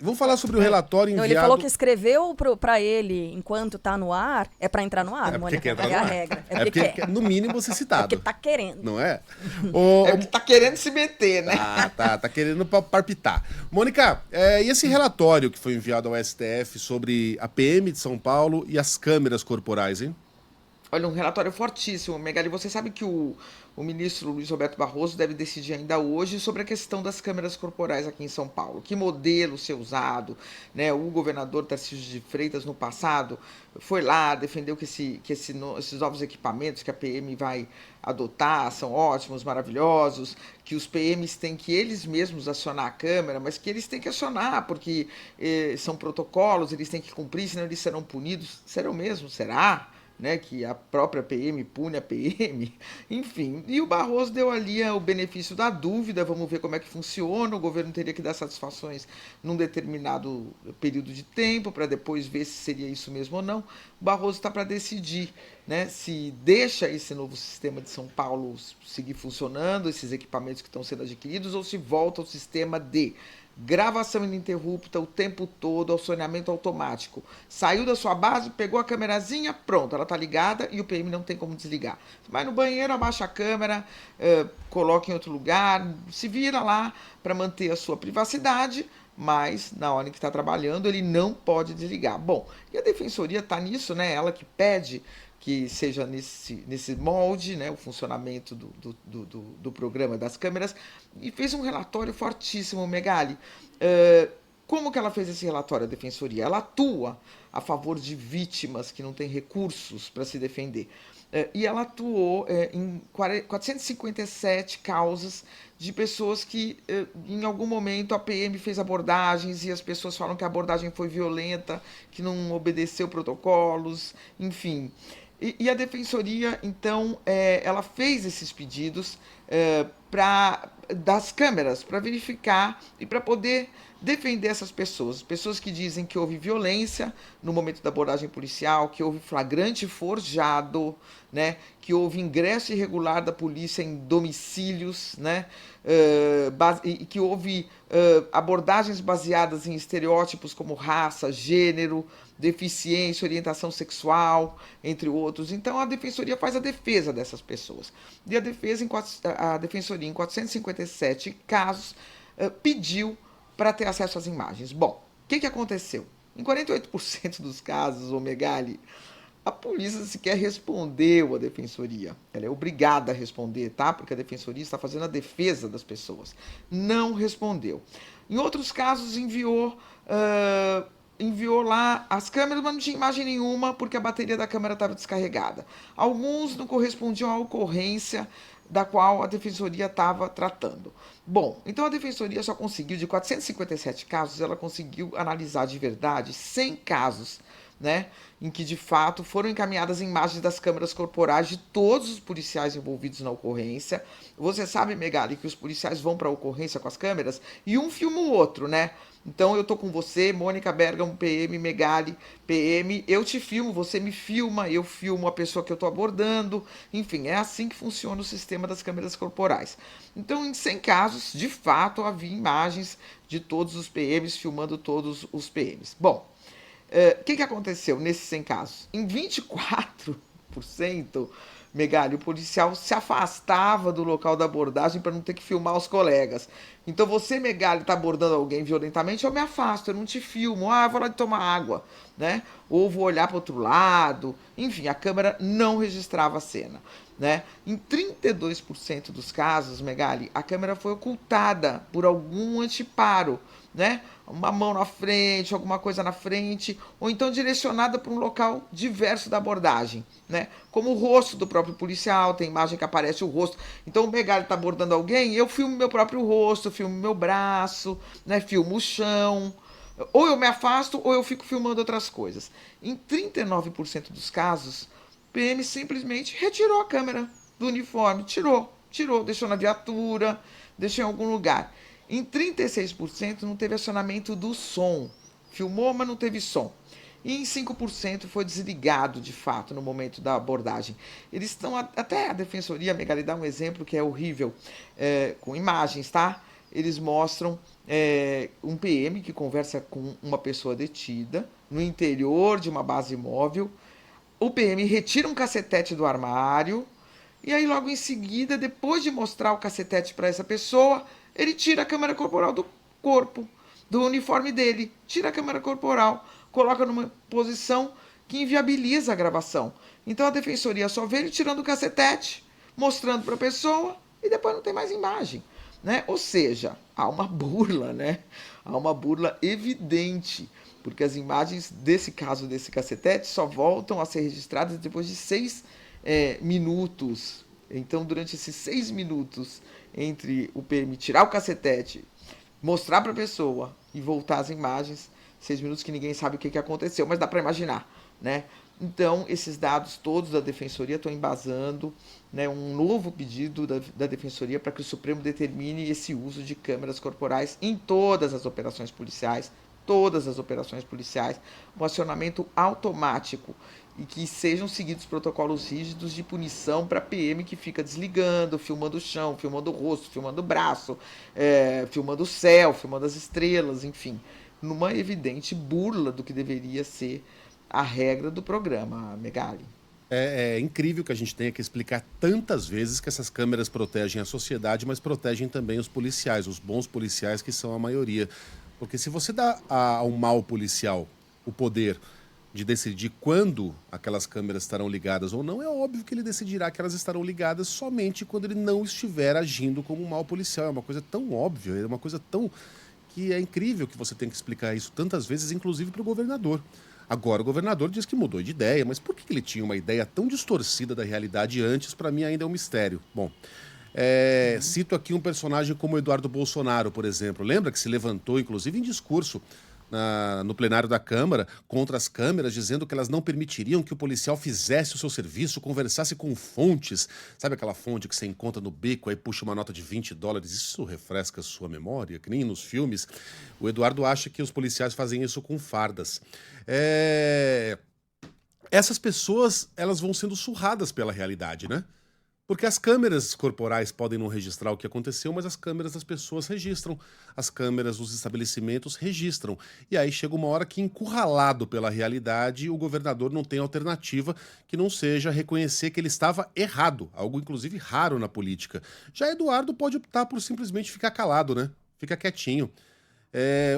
Vamos falar sobre o relatório Não, enviado... ele falou que escreveu pra ele enquanto tá no ar, é pra entrar no ar, É porque Mônica, quer entrar é no a ar. regra. É porque quer, no mínimo, ser É porque citado. tá querendo. Não é? É porque tá querendo se meter, né? Tá querendo palpitar. Mônica, e esse relatório que foi enviado ao STF sobre a PM de São Paulo e as câmeras corporais, hein? Olha, um relatório fortíssimo, Megali. Você sabe que o ministro Luiz Roberto Barroso deve decidir ainda hoje sobre a questão das câmeras corporais aqui em São Paulo. Que modelo ser usado, né? O governador Tarcísio de Freitas, no passado, foi lá, defendeu que esses novos equipamentos que a PM vai adotar são ótimos, maravilhosos, que os PMs têm que eles mesmos acionar a câmera, mas que eles têm que acionar, porque são protocolos, eles têm que cumprir, senão eles serão punidos. Serão mesmo? Será? Né, que a própria PM pune a PM, enfim. E o Barroso deu ali o benefício da dúvida, vamos ver como é que funciona, o governo teria que dar satisfações num determinado período de tempo, para depois ver se seria isso mesmo ou não. O Barroso está para decidir, né, se deixa esse novo sistema de São Paulo seguir funcionando, esses equipamentos que estão sendo adquiridos, ou se volta ao sistema de gravação ininterrupta o tempo todo, acionamento automático. Saiu da sua base, pegou a câmerazinha, pronto, ela está ligada e o PM não tem como desligar. Vai no banheiro, abaixa a câmera, coloca em outro lugar, se vira lá para manter a sua privacidade, mas na hora que está trabalhando ele não pode desligar. Bom, e a defensoria está nisso, né? Ela que pede que seja nesse molde, né, o funcionamento do programa das câmeras, e fez um relatório fortíssimo, Megali. Como que ela fez esse relatório, a defensoria? Ela atua a favor de vítimas que não têm recursos para se defender. E ela atuou em 457 causas de pessoas que, em algum momento, a PM fez abordagens e as pessoas falam que a abordagem foi violenta, que não obedeceu protocolos, enfim. E a defensoria, então, ela fez esses pedidos das câmeras para verificar e para poder defender essas pessoas. Pessoas que dizem que houve violência no momento da abordagem policial, que houve flagrante forjado, né, que houve ingresso irregular da polícia em domicílios, né, e que houve abordagens baseadas em estereótipos como raça, gênero, deficiência, orientação sexual, entre outros. Então a defensoria faz a defesa dessas pessoas. E a defensoria, em 457 casos, pediu para ter acesso às imagens. Bom, o que aconteceu? Em 48% dos casos, o Megali, a polícia sequer respondeu à defensoria. Ela é obrigada a responder, tá? Porque a defensoria está fazendo a defesa das pessoas. Não respondeu. Em outros casos, enviou lá as câmeras, mas não tinha imagem nenhuma porque a bateria da câmera estava descarregada. Alguns não correspondiam à ocorrência da qual a defensoria estava tratando. Bom, então a defensoria só conseguiu, de 457 casos, ela conseguiu analisar de verdade 100 casos, né, em que de fato foram encaminhadas imagens das câmeras corporais de todos os policiais envolvidos na ocorrência. Você sabe, Megali, que os policiais vão para a ocorrência com as câmeras e um filma o outro, né? Então eu tô com você, Mônica Bergamo, PM, Megali, PM, eu te filmo, você me filma, eu filmo a pessoa que eu tô abordando, enfim, é assim que funciona o sistema das câmeras corporais. Então, em 100 casos, de fato, havia imagens de todos os PMs filmando todos os PMs. Bom, o que aconteceu nesses 100 casos? Em 24%, Megali, o policial se afastava do local da abordagem para não ter que filmar os colegas. Então você, Megali, está abordando alguém violentamente, eu me afasto, eu não te filmo. Eu vou lá tomar água, né? Ou vou olhar para outro lado. Enfim, a câmera não registrava a cena, né? Em 32% dos casos, Megali, a câmera foi ocultada por algum anteparo, né? Uma mão na frente, alguma coisa na frente, ou então direcionada para um local diverso da abordagem, né? Como o rosto do próprio policial, tem imagem que aparece o rosto. Então o Megali está abordando alguém, eu filmo meu próprio rosto, filmo meu braço, né? Filmo o chão. Ou eu me afasto ou eu fico filmando outras coisas. Em 39% dos casos, o PM simplesmente retirou a câmera do uniforme, tirou, deixou na viatura, deixou em algum lugar. Em 36% não teve acionamento do som. Filmou, mas não teve som. E em 5% foi desligado, de fato, no momento da abordagem. Eles estão, até a defensoria, Megali, dá um exemplo que é horrível, com imagens, tá? eles mostram um PM que conversa com uma pessoa detida no interior de uma base móvel. O PM retira um cacetete do armário e aí logo em seguida, depois de mostrar o cacetete para essa pessoa, ele tira a câmera corporal do corpo, do uniforme dele, tira a câmera corporal, coloca numa posição que inviabiliza a gravação. Então a defensoria só vê ele tirando o cacetete, mostrando para a pessoa e depois não tem mais imagem, né? Ou seja, há uma burla, né? Há uma burla evidente, porque as imagens desse caso desse cacetete só voltam a ser registradas depois de 6 minutos. Então, durante esses 6 minutos entre o PM tirar o cacetete, mostrar para a pessoa e voltar as imagens, 6 minutos que ninguém sabe o que aconteceu, mas dá para imaginar, né? Então, esses dados todos da Defensoria estão embasando, né, um novo pedido da Defensoria para que o Supremo determine esse uso de câmeras corporais em todas as operações policiais, um acionamento automático e que sejam seguidos protocolos rígidos de punição para PM que fica desligando, filmando o chão, filmando o rosto, filmando o braço, filmando o céu, filmando as estrelas, enfim, numa evidente burla do que deveria ser a regra do programa, Megali. É incrível que a gente tenha que explicar tantas vezes que essas câmeras protegem a sociedade, mas protegem também os policiais, os bons policiais que são a maioria. Porque se você dá a um mau policial o poder de decidir quando aquelas câmeras estarão ligadas ou não, é óbvio que ele decidirá que elas estarão ligadas somente quando ele não estiver agindo como um mau policial. É uma coisa tão óbvia, é uma coisa tão... que é incrível que você tenha que explicar isso tantas vezes, inclusive para o governador. Agora, o governador diz que mudou de ideia, mas por que ele tinha uma ideia tão distorcida da realidade antes, para mim ainda é um mistério. Bom, cito aqui um personagem como o Eduardo Bolsonaro, por exemplo. Lembra que se levantou, inclusive em discurso, no plenário da Câmara, contra as câmeras, dizendo que elas não permitiriam que o policial fizesse o seu serviço, conversasse com fontes. Sabe aquela fonte que você encontra no beco, aí puxa uma nota de $20? Isso refresca a sua memória, que nem nos filmes. O Eduardo acha que os policiais fazem isso com fardas. Essas pessoas, elas vão sendo surradas pela realidade, né? Porque as câmeras corporais podem não registrar o que aconteceu, mas as câmeras das pessoas registram. As câmeras dos estabelecimentos registram. E aí chega uma hora que, encurralado pela realidade, o governador não tem alternativa que não seja reconhecer que ele estava errado. Algo, inclusive, raro na política. Já Eduardo pode optar por simplesmente ficar calado, né? Fica quietinho.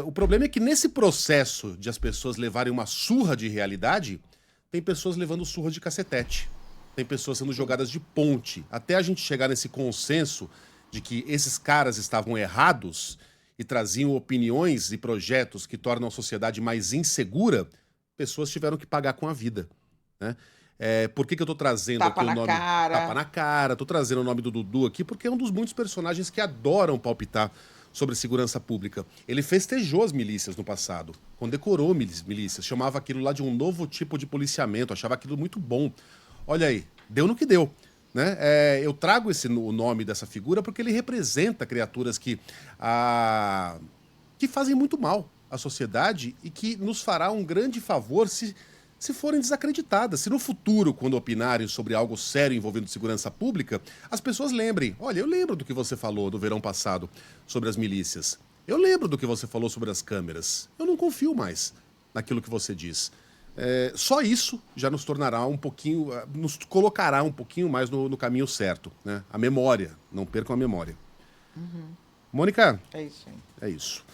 O problema é que nesse processo de as pessoas levarem uma surra de realidade, tem pessoas levando surra de cacetete. Tem pessoas sendo jogadas de ponte. Até a gente chegar nesse consenso de que esses caras estavam errados e traziam opiniões e projetos que tornam a sociedade mais insegura, pessoas tiveram que pagar com a vida, né? Por que eu tô trazendo Tapa aqui o na nome... cara. Tapa na cara. Tô trazendo o nome do Dudu aqui porque é um dos muitos personagens que adoram palpitar sobre segurança pública. Ele festejou as milícias no passado, condecorou milícias, chamava aquilo lá de um novo tipo de policiamento, achava aquilo muito bom. Olha aí, deu no que deu, né? Eu trago o nome dessa figura porque ele representa criaturas que fazem muito mal à sociedade e que nos fará um grande favor se forem desacreditadas. Se no futuro, quando opinarem sobre algo sério envolvendo segurança pública, as pessoas lembrem. Olha, eu lembro do que você falou no verão passado sobre as milícias. Eu lembro do que você falou sobre as câmeras. Eu não confio mais naquilo que você diz. Só isso já nos tornará um pouquinho, nos colocará um pouquinho mais no caminho certo, né? A memória, não percam a memória. Uhum. Mônica? É isso aí. É isso.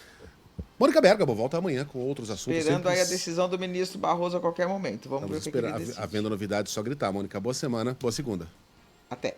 Mônica Bergamo volta amanhã com outros assuntos. Esperando aí a decisão do ministro Barroso a qualquer momento. Vamos ver o que ele decide. Havendo novidades, só gritar. Mônica, boa semana, boa segunda. Até.